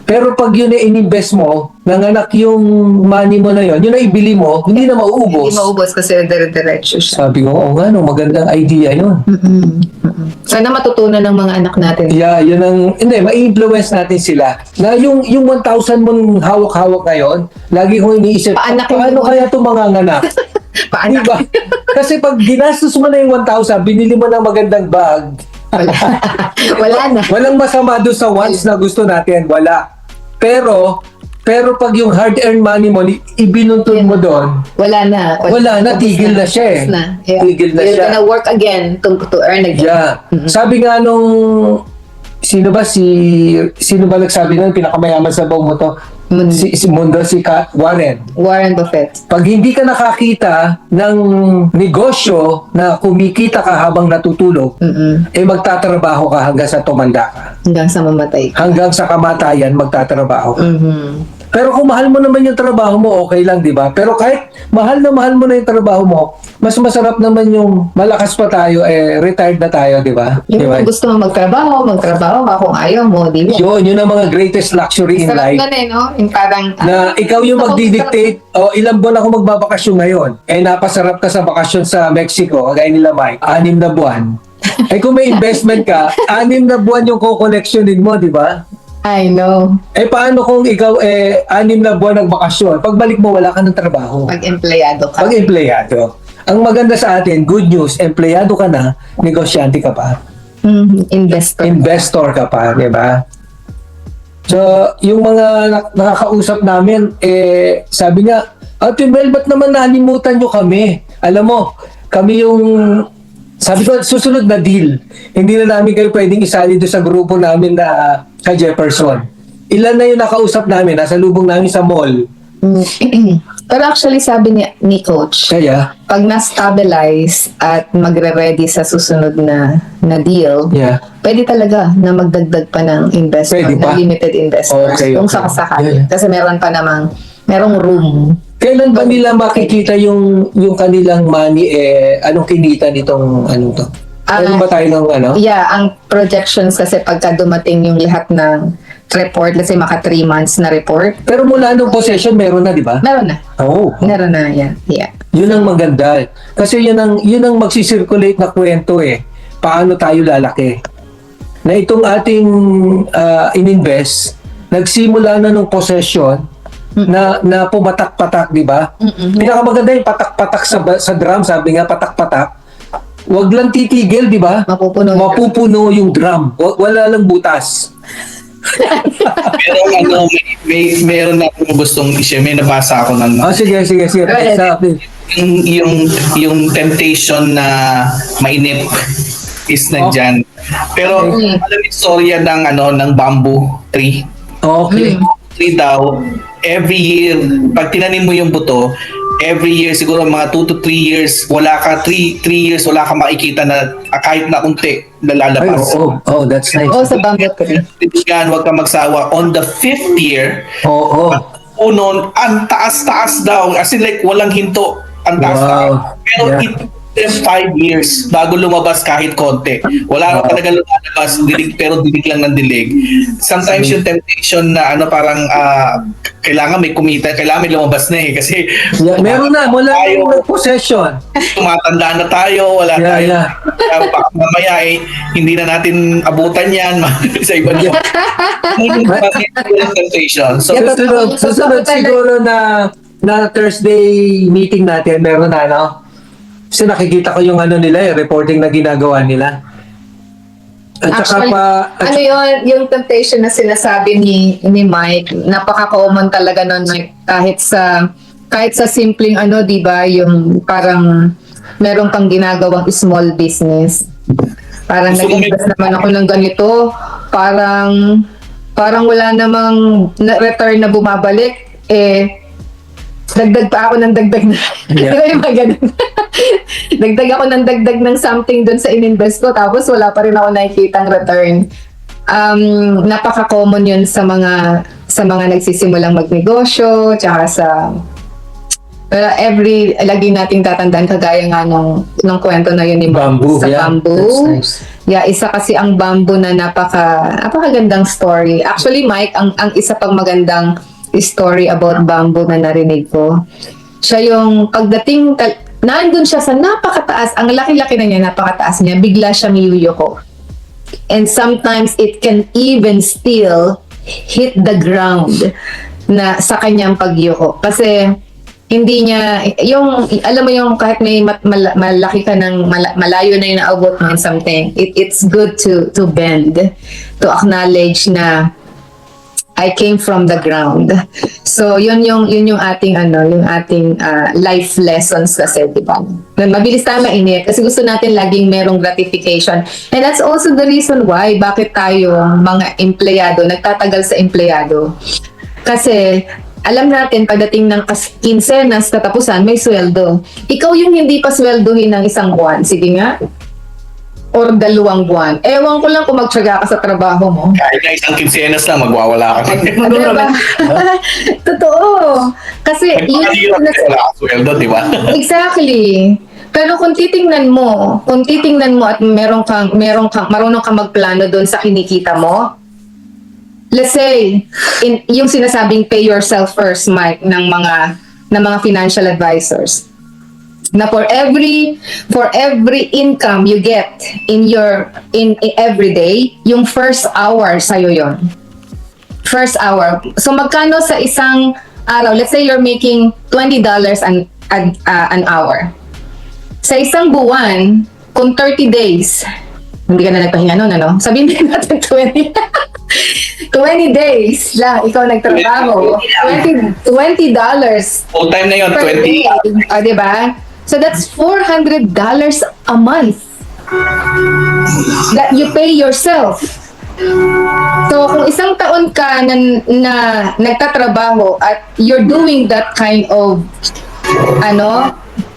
Pero pag yun ay ininvest mo, nanganak yung money mo na yun na ibili mo, hindi na mauubos. Hindi maubos kasi dire-diretso siya. Sabi ko, no, magandang idea yun. Sana matutunan ng mga anak natin. Yeah, yun hindi, ma-influence natin sila. Na yung 1,000 mong hawak-hawak ngayon, lagi kong iniisip, Paanakin paano mo. kaya ito manganganak? Paano? Diba? Kasi pag ginastos mo na yung 1,000, binili mo ng magandang bag, Wala na. walang masama doon sa wants na gusto natin, wala. Pero pag yung hard-earned money mo, ibinuntun mo doon, Wala na. wala na, tigil na siya eh. Tapos na. Yeah. Tigil na You're siya. gonna work again to earn again. Yeah. Sabi nga sino ba nagsabi nun, pinakamayaman sa buong mundo? Si Warren. Warren Buffett. Pag hindi ka nakakita ng negosyo na kumikita ka habang natutulog, magtatrabaho ka hanggang sa tumanda ka. Hanggang sa mamatay. Hanggang sa kamatayan, magtatrabaho ka. Pero kung mahal mo naman yung trabaho mo, okay lang, di ba? Pero kahit mahal mo na yung trabaho mo, mas masarap naman yung malakas pa tayo, retired na tayo, di ba? Di ba? Kung gusto mo magtrabaho ka. Kung ayaw mo, di ba? Yun ang mga greatest luxury in Sarap life. na no? Yung parang, Na ikaw yung magdidictate, ilang buwan ako magbabakasyon ngayon. Napasarap ka sa bakasyon sa Mexico, kagaya nila Mike, 6 na buwan. Kung may investment ka, 6 na buwan yung co-collectionin mo, di ba? I know. Paano kung ikaw 6 na buwan nagbakasyon? Pagbalik mo, wala ka ng trabaho. Pag-empleyado ka. Pag-empleyado. Ang maganda sa atin, good news, empleyado ka na, negosyante ka pa. Investor. Investor ka pa, di ba? So, yung mga nakakausap namin, sabi nga, Ate Mel, ba't naman nalimutan nyo kami? Alam mo, kami yung, sabi ko, susunod na deal. Hindi na namin kayo pwedeng isali doon sa grupo namin na sa Jefferson. Ilan na yung nakausap namin, nasa lubong namin sa mall. Pero actually, sabi ni Coach, Kaya, pag na-stabilize at magre-ready sa susunod na deal, yeah. pwede talaga na magdagdag pa ng investor, Pwede pa? na limited investors. Okay, Kung okay. sakasakali. Yeah. Kasi merong room. Kailan ba nila makikita yung kanilang money, anong kinita nitong, to? Ano ba tayo ng, Yeah, ang projections kasi pagka dumating yung lahat ng report, let's say maka 3 months na report, Pero mula nung possession, meron na, di ba? meron na. Oo. Meron na, yeah. Yun ang maganda. Kasi yun ang magsisirculate na kwento Paano tayo lalaki? Na itong ating ininvest, nagsimula na nung possession, na pumatak-patak, di ba? Pinakamaganda yung patak-patak sa drum, sabi nga, patak-patak. Huwag lang titigil, di ba? Mapupuno yung drum. Wala lang butas. Pero meron na akong gustong i-share. May nabasa ako ng Sige. ahead. Sabi. yung temptation na mainip is nandyan. Pero alam mo istorya ng bamboo tree. Okay. Tree daw, every year, pag tinanim mo yung buto, every year siguro mga 2 to 3 years, wala ka 3 years wala ka makikita na kahit na unti Ay, lalabas. that's nice. Sa bamboo tree. Yan, huwag ka magsawa. On the 5th year, Oo. unon, ang taas-taas daw. As in like, walang hinto. Ang taas. Wow. Pero Yeah. 5 years bago lumabas kahit konti. Wala na talaga lumalabas, pero dilig lang ng dilig. Sometimes yung temptation na parang kailangan may kumita, kailangan may lumabas na kasi Yeah, meron na, mula tayo, yung possession. tumatanda na tayo, wala Yeah, tayo. yeah. Baka mamaya hindi na natin abutan yan sa iba niyo. Temptation. So, Susunod siguro na Thursday meeting natin, meron na, no? Kasi nakikita ko yung nila, reporting na ginagawa nila. At saka Actually, ano yun, yung temptation na sinasabi ni Mike, napaka-common talaga nun, Mike, kahit sa simpleng di ba, yung parang meron kang ginagawang small business. Parang So, nag-invest naman ako ng ganito, parang wala namang return na bumabalik, dagdag pa ako ng dagdag na. Yeah. Yung mga ganun. Dagdag ako ng dagdag ng something dun sa ininvest ko, tapos wala pa rin ako nakikitang return. Napaka-common yun sa mga nagsisimulang magnegosyo, tsaka sa lagi nating tatandaan, kagaya nga nung kwento na yun ni bamboo. sa Yeah, bamboo. that's nice. Yeah, isa kasi ang bamboo na napakagandang story. Actually, Mike, ang isa pang magandang story about bamboo na narinig ko, siya yung pagdating, nandun siya sa napakataas, ang laki-laki na niya, napakataas niya, bigla siyang yuyuko. And sometimes it can even still hit the ground na sa kanyang pagyuko. Kasi hindi niya, alam mo yung kahit may malaki ka ng malayo na yung naabot mo in something, it's good to bend, to acknowledge na I came from the ground. So yun yung ating life lessons kasi, di ba? Mabilis tayo mainip kasi gusto natin laging merong gratification. And that's also the reason why bakit tayo mga empleyado nagtatagal sa empleyado. Kasi alam natin pagdating ng kinsenas katapusan may sweldo. Ikaw yung hindi pa sweldohin ng isang buwan. Sige nga. Or 2 buwan. Ewan ko lang kung magtyaga ka sa trabaho mo. kahit na isang kinsenas lang, magwawala ka. Diba? Totoo. Kasi Nagpapahirap kasi wala kang sweldo, di ba? exactly. Pero kung titingnan mo at marunong kang magplano doon sa kinikita mo, let's say, yung sinasabing pay yourself first, Mike, ng mga financial advisors. Na for every income you get in every day, yung first hour sa'yo yon. First hour. So magkano sa isang araw? Let's say you're making $20 an hour. Sa isang buwan, kung 30 days, hindi ka na nagpahinga nun, sabihin din natin 20. 20 days lang ikaw nagtrabaho. $20 Full time na yun, per 20. day. O, diba? So that's $400 a month that you pay yourself. So kung isang taon ka na nagtatrabaho at you're doing that kind of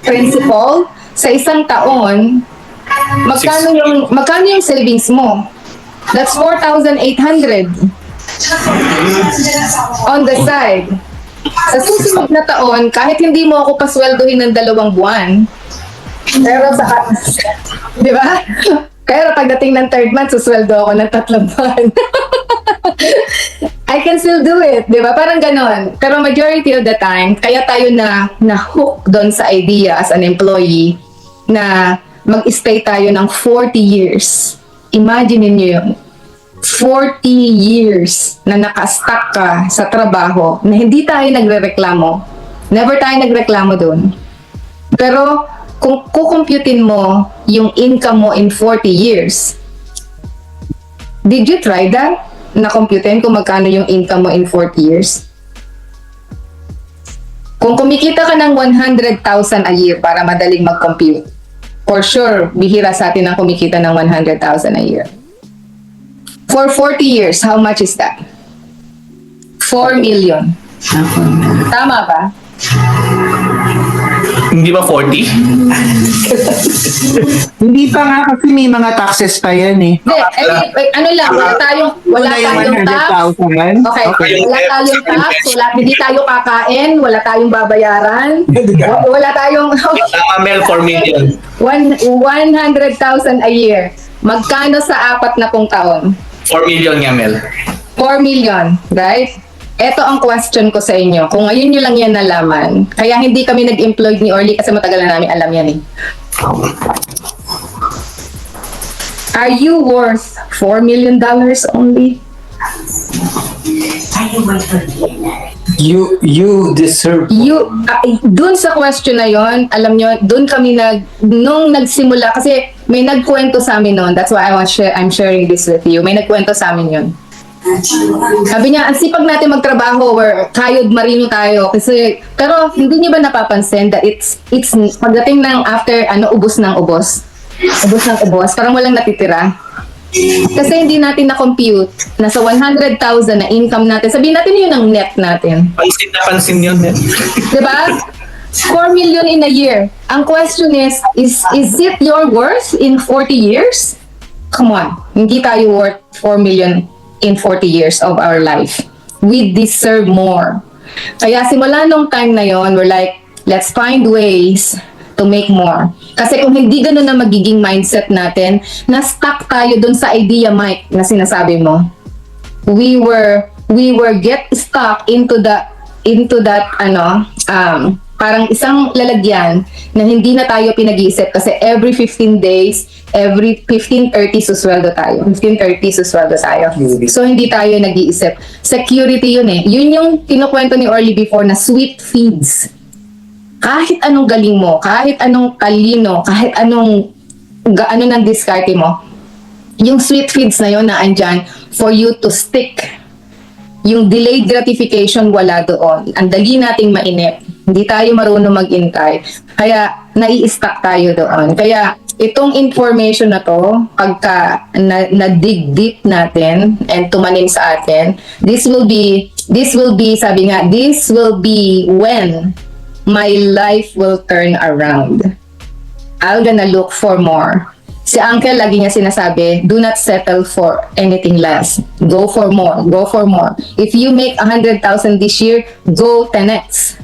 principle, sa isang taon, magkano yung savings mo? That's 4,800 on the side. Sa susunod na taon, kahit hindi mo ako pasweldohin ng 2 buwan, pero di ba? Pero pagdating ng 3rd month, susweldo ako ng 3 buwan. I can still do it, di ba? Parang ganon. Pero majority of the time, kaya tayo na hook doon sa idea as an employee na mag-stay tayo ng 40 years. Imagine niyo yun. 40 years na nakastuck ka sa trabaho na hindi tayo nagrereklamo. Never tayo nagreklamo doon. Pero kung kukumputin mo yung income mo in 40 years, did you try that? Na-computin kung magkano yung income mo in 40 years? Kung kumikita ka ng 100,000 a year para madaling mag-compute, for sure, bihira sa atin ang kumikita ng 100,000 a year. For 40 years, how much is that? 4 million. Tama ba? Hindi ba 40? Hindi pa nga kasi may mga taxes pa yan eh. Hindi, ano lang, wala tayong tax. 100,000. Okay, wala tayong tax, hindi tayo kakain, wala tayong babayaran, wala tayong Tama, Mel, 4 million. 100,000 a year. Magkano sa 4 na taon? 4 million nga, Mel. 4 million, right? Ito ang question ko sa inyo. Kung ngayon nyo lang yan nalaman, kaya hindi kami nag-employ ni Orly kasi matagal na namin alam yan eh. Are you worth $4 million only? You deserve. Dun sa question na yon, alam nyo, dun kami nung nagsimula, kasi may nagkwento sa amin noon, that's why I'm sharing this with you, may nagkwento sa amin yun. Sabi niya, ang sipag natin magtrabaho or kayod marino tayo, kasi, pero hindi niyo ba napapansin that it's pagdating ng after, ubos ng ubos, parang walang natitira. Kasi hindi natin na-compute na sa 100,000 na income natin, sabihin natin yun ang net natin. Pansin na pansin yun, Mel. Diba? 4 million in a year. Ang question is it your worth in 40 years? Come on. Hindi tayo worth 4 million in 40 years of our life. We deserve more. Kaya simula nung time na yon, we're like, let's find ways to make more. Kasi kung hindi ganun na magiging mindset natin, na-stuck tayo dun sa idea, Mike, na sinasabi mo. We were get stuck into that parang isang lalagyan na hindi na tayo pinag-iisip kasi every 15 days, every 15:30 susweldo tayo. 15:30 susweldo tayo. So hindi tayo nag-iisip. Security yun eh. Yun yung kinukwento ni Orly before na sweet feeds. Kahit anong galing mo, kahit anong talino, kahit anong gaano ng diskarte mo, yung sweet feeds na yun na andyan for you to stick. Yung delayed gratification wala doon. Ang dali nating mainip. Hindi tayo marunong mag-intay. Kaya nai-stuck tayo doon. Kaya itong information na to, pagka na-dig deep natin and tumanim sa atin, this will be, sabi nga, this will be when my life will turn around. I'm gonna look for more. Si Uncle lagi niya sinasabi, do not settle for anything less. Go for more. Go for more. If you make 100,000 this year, go 10x.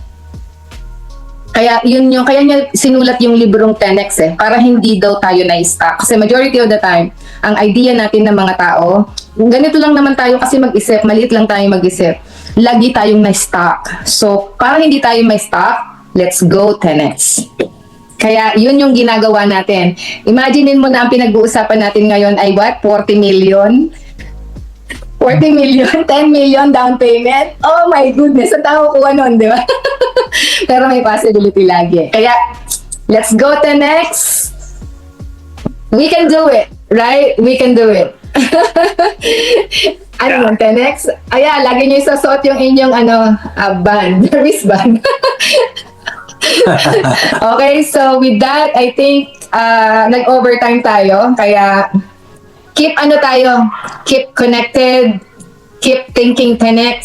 Kaya kaya niya sinulat yung librong 10x para hindi daw tayo na-stuck. Kasi majority of the time, ang idea natin ng mga tao, ganito lang naman tayo kasi mag-isip, maliit lang tayo mag-isip. Lagi tayong na-stuck. So, para hindi tayo ma-stuck, let's go 10x. Kaya yun yung ginagawa natin. Imaginein mo na ang pinag-uusapan natin ngayon ay what? 40 million? 40 million, 10 million down payment. Oh my goodness, ang tao ko nun, di ba? Pero may possibility lagi. Kaya, let's go 10x. We can do it, right? We can do it. Ano yun, 10x? Lagi nyo isasot yung inyong band, wristband. Okay, so with that, I think nag-overtime tayo. Kaya keep keep connected, keep thinking 10x.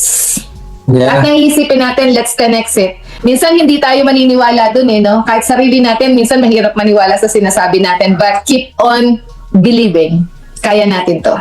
Yeah. At naisipin natin, let's 10x it. Minsan hindi tayo maniniwala dun no? Kahit sarili natin, minsan mahirap maniwala sa sinasabi natin. But keep on believing. Kaya natin to.